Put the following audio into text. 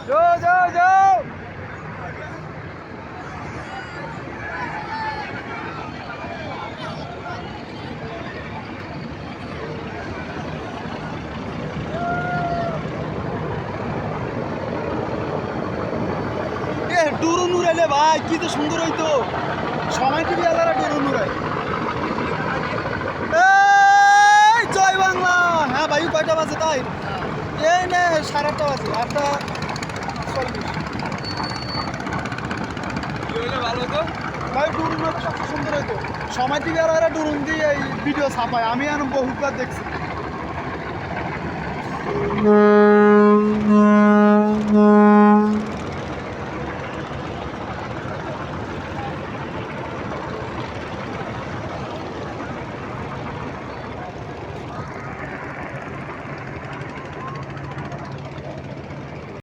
যাও যাও যাও। ডুরুন উড়াইলে ভাই কি তো সুন্দর হইতো। সময় টিভি আলারা ডুরুন উড়াই। এই জয় বাংলা। হ্যাঁ ভাই কয়টা বাজে তাই? এই নে 8:30 বাজে, 8:40। ভালো তো ভাই ডুরুন হয়তো সবচেয়ে সুন্দর হইতো। সময় টিভি আলারা ডুরুন দিয়ে এই ভিডিও ছাপায়, আমি এখন বহুবার দেখছি।